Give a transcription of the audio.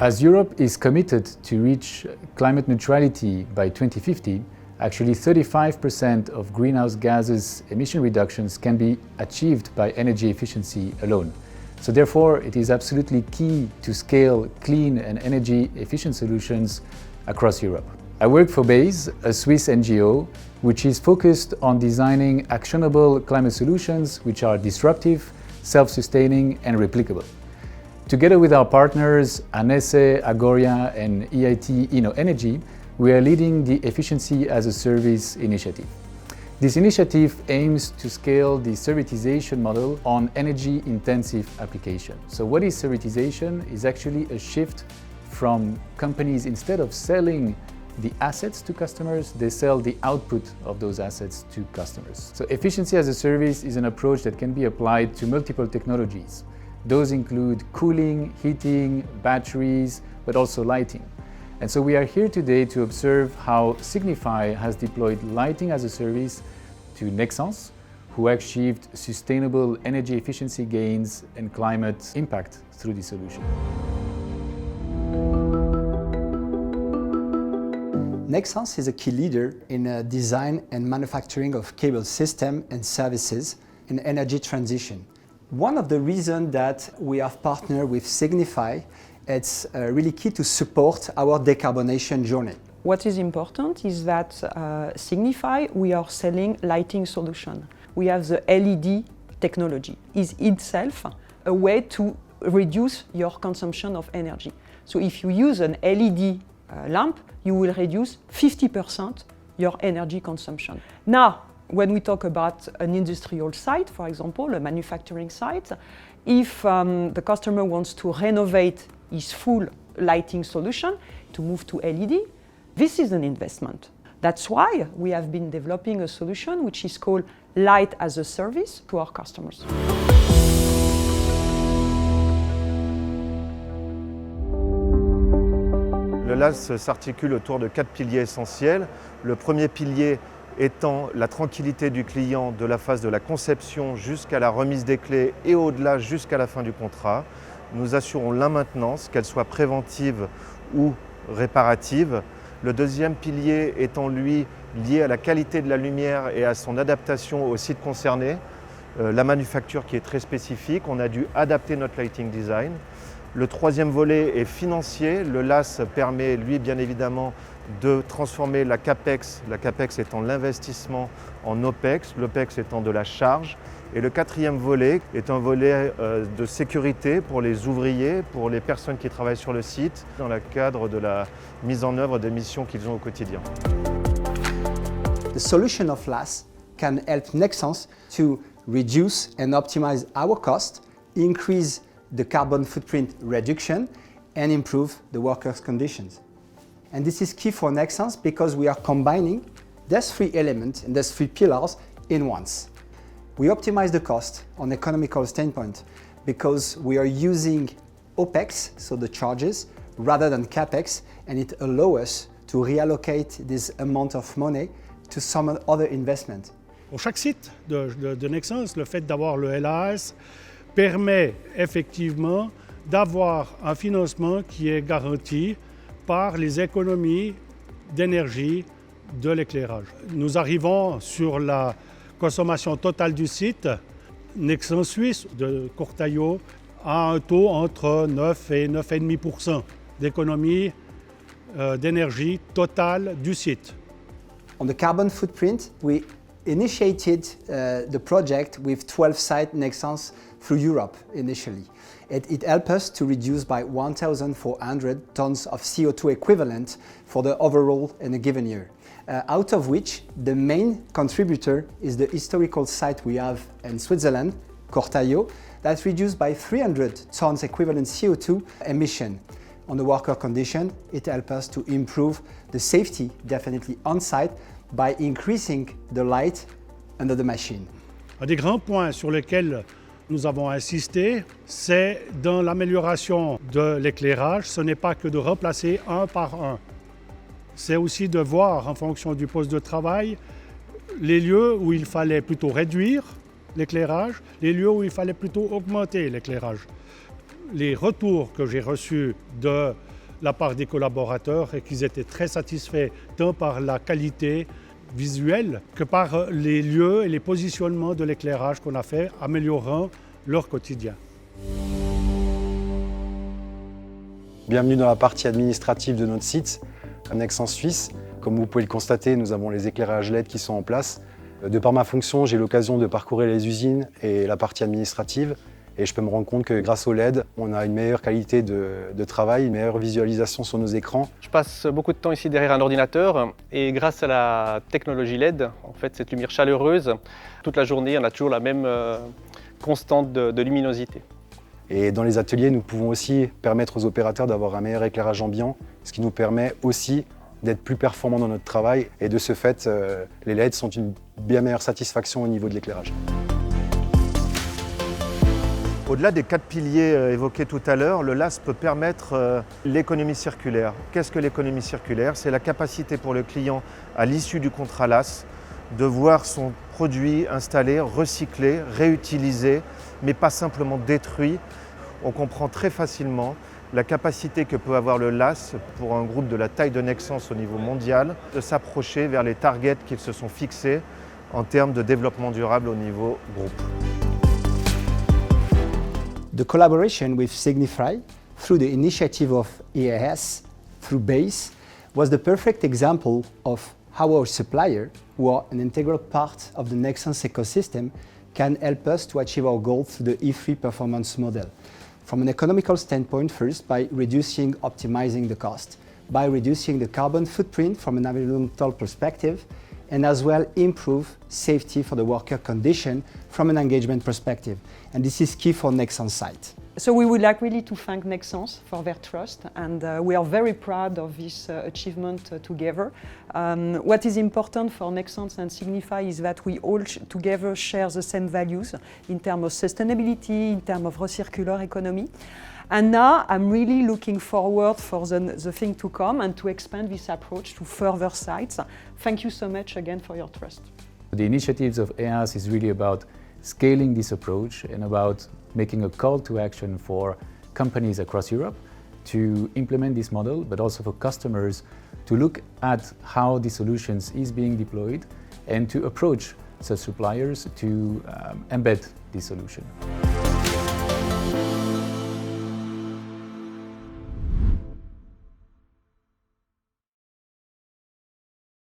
As Europe is committed to reach climate neutrality by 2050, actually 35% of greenhouse gases emission reductions can be achieved by energy efficiency alone. So therefore, it is absolutely key to scale clean and energy efficient solutions across Europe. I work for BASE, a Swiss NGO, which is focused on designing actionable climate solutions which are disruptive, self-sustaining and replicable. Together with our partners Anesse, Agoria and EIT InnoEnergy, we are leading the Efficiency as a Service initiative. This initiative aims to scale the servitization model on energy-intensive applications. So what is servitization? Is actually a shift from companies, instead of selling the assets to customers, they sell the output of those assets to customers. So Efficiency as a Service is an approach that can be applied to multiple technologies. Those include cooling, heating, batteries, but also lighting. And so we are here today to observe how Signify has deployed lighting as a service to Nexans, who achieved sustainable energy efficiency gains and climate impact through this solution. Nexans is a key leader in design and manufacturing of cable system and services in energy transition. One of the reasons that we have partnered with Signify, it's really key to support our decarbonation journey. What is important is that Signify, we are selling lighting solution. We have the LED technology. Is itself a way to reduce your consumption of energy. So if you use an LED lamp, you will reduce 50% your energy consumption. Now, when we talk about an industrial site, for example, a manufacturing site, if the customer wants to renovate his full lighting solution to move to LED, this is an investment. That's why we have been developing a solution which is called Light as a Service to our customers. Le LAS s'articule autour de 4 piliers essentiels. Le premier pilier étant la tranquillité du client de la phase de la conception jusqu'à la remise des clés et au-delà jusqu'à la fin du contrat. Nous assurons la maintenance, qu'elle soit préventive ou réparative. Le deuxième pilier étant lui lié à la qualité de la lumière et à son adaptation au site concerné. La manufacture qui est très spécifique, on a dû adapter notre lighting design. Le troisième volet est financier. Le LAS permet, lui, bien évidemment, de transformer la CAPEX étant l'investissement en OPEX, l'OPEX étant de la charge. Et le quatrième volet est un volet de sécurité pour les ouvriers, pour les personnes qui travaillent sur le site, dans le cadre de la mise en œuvre des missions qu'ils ont au quotidien. The solution of LAS can help Nexans to reduce and optimize our cost, increase the carbon footprint reduction, and improve the workers' conditions. And this is key for Nexans because we are combining these three elements and these three pillars in once. We optimize the cost on economical standpoint because we are using OPEX, so the charges, rather than CAPEX, and it allows us to reallocate this amount of money to some other investment. Pour chaque site de Nexans, le fait d'avoir le LAS permet effectivement d'avoir un financement qui est garanti par les économies d'énergie de l'éclairage. Nous arrivons sur la consommation totale du site. Nexans Suisse de Cortaillot a un taux entre 9 et 9,5% d'économie d'énergie totale du site. On the carbon footprint, we initiated the project with 12 site Nexans through Europe initially. It helped us to reduce by 1,400 tons of CO2 equivalent for the overall in a given year. Out of which the main contributor is the historical site we have in Switzerland, Cortaillot, that reduced by 300 tons equivalent CO2 emission. On the worker condition, it helped us to improve the safety definitely on site by increasing the light under the machine. Un des grands points sur lesquels nous avons insisté, c'est dans l'amélioration de l'éclairage. Ce n'est pas que de remplacer un par un. C'est aussi de voir en fonction du poste de travail les lieux où il fallait plutôt réduire l'éclairage, les lieux où il fallait plutôt augmenter l'éclairage. les retours que j'ai reçus de la part des collaborateurs est qu'ils étaient très satisfaits tant par la qualité visuelle que par les lieux et les positionnements de l'éclairage qu'on a fait, améliorant leur quotidien. Bienvenue dans la partie administrative de notre site, à Nexans Suisse. Comme vous pouvez le constater, nous avons les éclairages LED qui sont en place. De par ma fonction, j'ai l'occasion de parcourir les usines et la partie administrative. Et je peux me rendre compte que grâce au LED, on a une meilleure qualité de travail, une meilleure visualisation sur nos écrans. Je passe beaucoup de temps ici derrière un ordinateur et grâce à la technologie LED, en fait, cette lumière chaleureuse, toute la journée, on a toujours la même constante de luminosité. Et dans les ateliers, nous pouvons aussi permettre aux opérateurs d'avoir un meilleur éclairage ambiant, ce qui nous permet aussi d'être plus performants dans notre travail. Et de ce fait, les LED sont une bien meilleure satisfaction au niveau de l'éclairage. Au-delà des 4 piliers évoqués tout à l'heure, le LAS peut permettre l'économie circulaire. Qu'est-ce que l'économie circulaire? C'est la capacité pour le client, à l'issue du contrat LAS, de voir son produit installé, recyclé, réutilisé, mais pas simplement détruit. On comprend très facilement la capacité que peut avoir le LAS pour un groupe de la taille de Nexans au niveau mondial de s'approcher vers les targets qu'ils se sont fixés en termes de développement durable au niveau groupe. The collaboration with Signify through the initiative of EAS through BASE was the perfect example of how our supplier, who are an integral part of the Nexans ecosystem, can help us to achieve our goal through the E3 performance model. From an economical standpoint, first, by reducing, optimizing the cost, by reducing the carbon footprint from an environmental perspective, and as well improve safety for the worker condition from an engagement perspective. And this is key for Nexans site. So we would like really to thank Nexans for their trust, and we are very proud of this achievement together. What is important for Nexans and Signify is that we all together share the same values in terms of sustainability, in terms of circular economy. And now I'm really looking forward for the thing to come and to expand this approach to further sites. Thank you so much again for your trust. The initiatives of EAS is really about scaling this approach and about making a call to action for companies across Europe to implement this model, but also for customers to look at how the solutions is being deployed and to approach such suppliers to embed this solution.